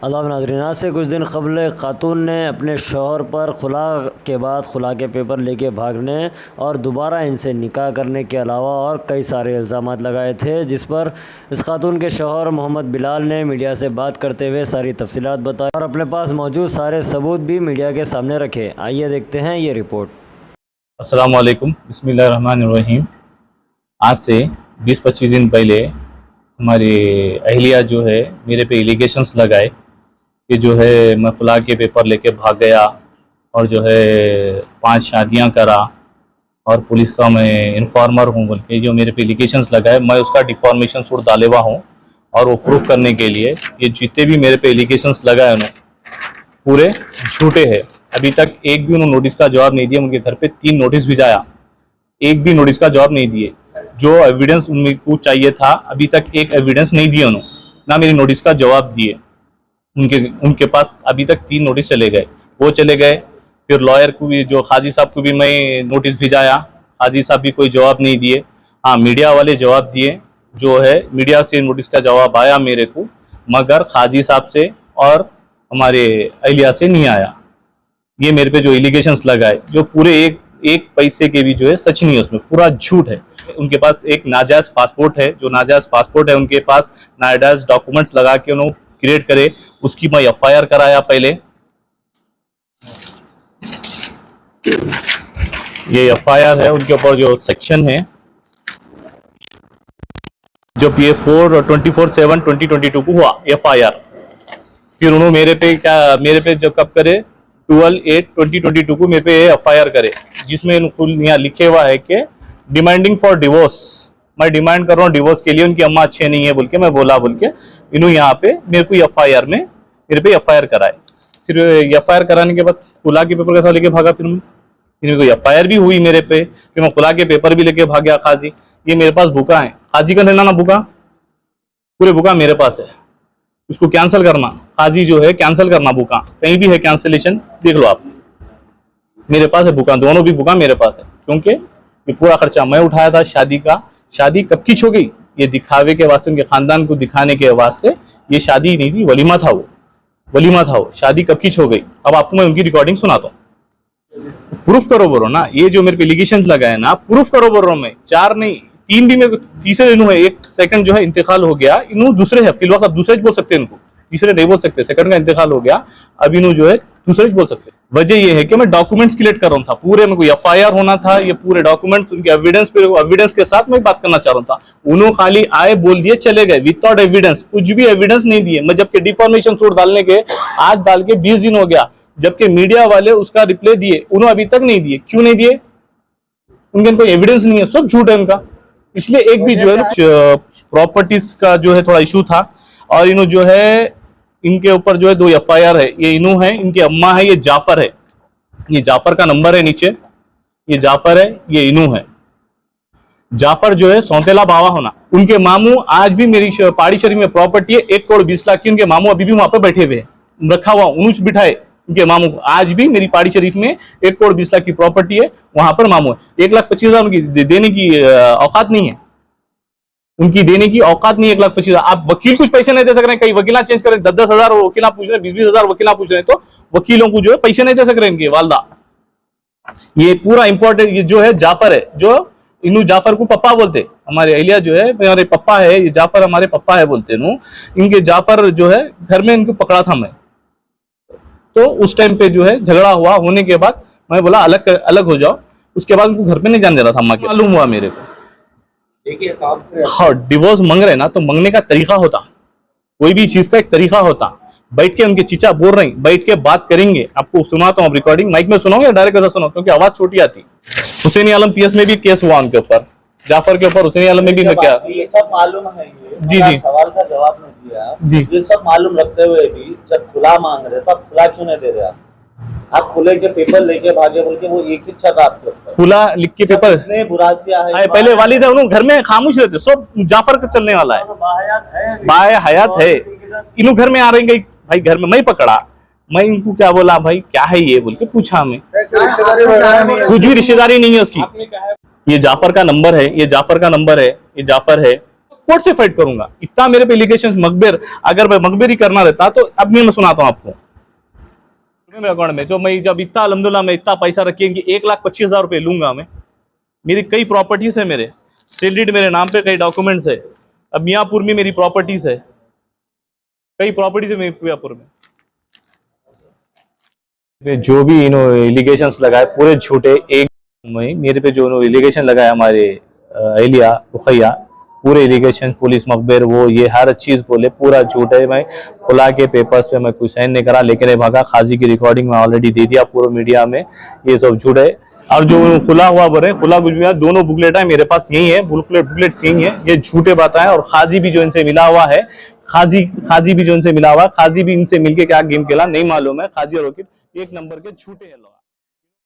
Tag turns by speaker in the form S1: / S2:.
S1: अल्लाह नाज़रीन, आज से कुछ दिन कबल एक खातून ने अपने शौहर पर खुला के बाद खुला के पेपर लेके भागने और दोबारा इनसे निकाह करने के अलावा और कई सारे इल्ज़ामात लगाए थे, जिस पर इस खातून के शौहर मोहम्मद बिलाल ने मीडिया से बात करते हुए सारी तफसीलात बताई और अपने पास मौजूद सारे सबूत भी मीडिया के सामने रखे। आइए देखते हैं ये रिपोर्ट।
S2: अस्सलाम वालेकुम, बिस्मिल्लाहिर्रहमानिर्रहीम। आज से 20-25 दिन पहले हमारी अहलिया जो है मेरे पे एलिगेशंस लगाए कि जो है मैं खुला के पेपर लेके भाग गया और जो है 5 शादियां करा और पुलिस का मैं इन्फॉर्मर हूँ बोल के जो मेरे पे एलिगेशंस लगाए, मैं उसका डिफॉर्मेशन सूट डालेवा हूँ। और वो प्रूफ करने के लिए ये जितने भी मेरे पे एलिगेशंस लगाए उन्होंने पूरे झूठे हैं। अभी तक एक भी उन्होंने नोटिस का जवाब नहीं दिया। उनके घर पे 3 नोटिस भिजाया, एक भी नोटिस का जवाब नहीं दिए। जो एविडेंस उनको चाहिए था अभी तक एक एविडेंस नहीं दिए उन्होंने, ना मेरी नोटिस का जवाब दिए। उनके पास अभी तक 3 नोटिस चले गए, वो चले गए। फिर लॉयर को भी, जो खाजी साहब को भी मैं नोटिस भिजाया, खाजी साहब भी कोई जवाब नहीं दिए। हाँ, मीडिया वाले जवाब दिए, जो है मीडिया से नोटिस का जवाब आया मेरे को, मगर खाजी साहब से और हमारे अहलिया से नहीं आया। ये मेरे पे जो एलिगेशंस लगाए, जो पूरे एक पैसे के भी जो है सच नहीं है, उसमें पूरा झूठ है। उनके पास एक नाजायज पासपोर्ट है, जो नाजायज पासपोर्ट है उनके पास, नाजायज डॉक्यूमेंट्स लगा के उन्होंने क्रिएट करे, उसकी मैं एफआईआर कराया पहले। ये एफआईआर है, उनके ऊपर जो सेक्शन है जो PA 4/24/7/2022 को हुआ एफआईआर। फिर उन्होंने मेरे पे जो कब करे 12/8/2022 को मेरे पे एफआईआर करे, जिसमें यहाँ लिखे हुआ है कि डिमांडिंग फॉर डिवोर्स, मैं डिमांड कर रहा हूँ डिवोर्स के लिए, उनकी अम्मा अच्छे नहीं है बोल के मैं बोला बोल के इन्होंने यहाँ पे मेरे को एफआईआर में मेरे पे एफआईआर कराए। फिर एफआईआर कराने के बाद खुला के पेपर कैसा लेके भागा, फिर मेरे को एफआईआर भी हुई मेरे पे, फिर मैं खुला के पेपर भी लेके भाग गया। खाजी, ये मेरे पास बुका है, खाजी का लेना ना बुका, पूरे बुका मेरे पास है, उसको कैंसिल करना, खाजी जो है कैंसिल करना बुका, कहीं भी है कैंसिलेशन देख लो आप, मेरे पास है बुका, दोनों भी बुका मेरे पास है। क्योंकि ये पूरा खर्चा मैं उठाया था शादी का। शादी कब की हो गई, ये दिखावे के वास्ते, उनके खानदान को दिखाने के वास्ते, ये शादी नहीं थी, वलीमा था वो, वलीमा था वो। शादी कब की हो गई, अब आपको मैं उनकी रिकॉर्डिंग सुनाता हूँ। प्रूफ करो बोलो ना, ये जो मेरे पे एलिगेशन लगाए ना, प्रूफ करो बोल रहा हूँ मैं। 4 नहीं 3 भी मेरे, तीसरे इन्हों है, 1 सेकंड जो है इंतकाल हो गया, इन्हों दूसरे है फिलहाल, आप दूसरे बोल सकते हैं इनको, तीसरे नहीं बोल सकते, सेकंड का इंतकाल हो गया, अब इन्हों जो है दूसरे बोल सकते। वजह ये है कि मैं डॉक्यूमेंट्स कलेक्ट कर रहा था, पूरे में कोई एफआईआर होना था, ये पूरे डॉक्यूमेंट्स उनके एविडेंस के साथ मैं बात करना चाह रहा था। उन्होंने खाली आए बोल दिए चले गए विदाउट एविडेंस, कुछ भी एविडेंस नहीं दिए। मैं जबकि डिफॉर्मेशन सूट डालने के आज डाल के 20 दिन हो गया, जबकि मीडिया वाले उसका रिप्लाई दिए, उन्होंने अभी तक नहीं दिए। क्यों नहीं दिए, उनके कोई एविडेंस नहीं है, सब झूठ है उनका। इसलिए एक भी जो है प्रॉपर्टीज का जो है थोड़ा इशू था, और इन्हों जो है इनके ऊपर जो है 2 एफआईआर है। ये इनू है, इनकी अम्मा है, ये जाफर है, ये जाफर का नंबर है नीचे, ये जाफर है, ये इनू है। जाफर जो है सौतेला बावा होना, उनके मामू आज भी मेरी पहाड़ी शरीफ में प्रॉपर्टी है 1 करोड़ 20 लाख की, उनके मामू अभी भी वहां पर बैठे हुए हैं, रखा हुआ ऊंच बिठाए उनके मामू को। आज भी मेरी पहाड़ी शरीफ में 1 करोड़ 20 लाख की प्रॉपर्टी है, वहां पर मामू है। 1,25,000 उनकी देने की औकात नहीं है, उनकी देने की औकात नहीं है 1,25,000। आप वकील कुछ पैसे नहीं दे सक रहे हैं, कई वकीला चेंज करें, 10-10 हजार वकीला पूछ रहे हैं, 20-20 हजार वकीला पूछ रहे हैं, तो वकीलों को जो है पैसे नहीं दे सक रहे हैं इनके वालदा। ये पूरा इंपॉर्टेंट, ये जो है जाफर है, जो इन्हू जाफर को पप्पा बोलते, हमारे अहलिया जो है हमारे पप्पा है, ये जाफर हमारे पप्पा है बोलते हैं। इनके जाफर जो है घर में इनको पकड़ा था मैं, तो उस टाइम पे जो है झगड़ा हुआ, होने के बाद मैं बोला अलग हो जाओ, उसके बाद उनको घर पे नहीं जाने दे रहा था। अम्मा के मालूम हुआ मेरे को, देखिए हाँ, डिवोर्स मांग रहे ना, तो मांगने का तरीका होता, कोई भी चीज का एक तरीका होता। बैठ के उनके चीचा बोल रहे हैं, बैठ के बात करेंगे, आपको सुनाता हूँ रिकॉर्डिंग, माइक में सुनाऊं या डायरेक्ट ऐसा सुनाऊं, क्योंकि आवाज छोटी आती। हुसैनी आलम PS में भी केस हुआ उनके ऊपर, जाफर के ऊपर, हुसैनी आलम में भी क्या,
S3: ये सब मालूम है,
S2: जी जी,
S3: सवाल का जवाब नहीं दिया
S2: जी,
S3: ये सब मालूम रखते हुए भी जब खुला मांग रहे तो आप खुला क्यों नहीं दे रहे? आप खुले के पेपर लेके भागे बोल के, वो एक ही छत आपके ऊपर, खुला
S2: लिख के पेपर,
S3: इतने बुरासिया है।
S2: पहले वालिद है, उन्होंने घर में खामोश रहते, सब जाफर का चलने वाला है, बाहयात है, इन्हों घर में आ रहे हैं भाई, घर में मैं पकड़ा, मैं इनको क्या बोला भाई क्या है ये बोल के पूछा, मैं कुछ भी रिश्तेदारी नहीं है उसकी। ये जाफर का नंबर है, ये जाफर का नंबर है, ये जाफर है, कोर्ट से फाइट करूंगा। इतना मेरे पे एलिगेशंस मकबर, अगर मैं मकबरी करना रहता तो अब मैं सुनाता हूँ आपको मेरे अकाउंट में जो मैं जब इतना अल्हम्दुलिल्लाह मैं इतना पैसा रखिए कि 1,25,000 रुपये लूंगा मैं। मेरी कई प्रॉपर्टीज है, मेरे सैलरीड मेरे नाम पे कई डॉक्यूमेंट्स है। अब मियाँपुर में मेरी प्रॉपर्टीज है, कई प्रॉपर्टीज है मियाँपुर में। जो भी इन्होंने एलिगेशंस लगाए पूरे झूठे। एक मेरे पे जो एलिगेशन लगाया हमारे एलिया रुखैया, पूरे एलिगेशन पुलिस मकबर वो ये हर चीज बोले पूरा झूठ है। मैं खुला के पेपर्स पे मैं कोई साइन नहीं करा, लेकिन भागा खाजी की रिकॉर्डिंग में ऑलरेडी दे दिया पूरा मीडिया में, ये सब झूठ है। और जो खुला हुआ बोले खुला कुछ भी दोनों बुकलेट है मेरे पास, यही है बुकलेट यही है, ये झूठे बात है। और खाजी भी जो इनसे मिला हुआ है, खाजी भी जो इनसे मिला हुआ है, खाजी भी इनसे मिलके क्या गेम खेला नहीं मालूम है। खाजी और वकील एक नंबर के झूठे हैं लोग।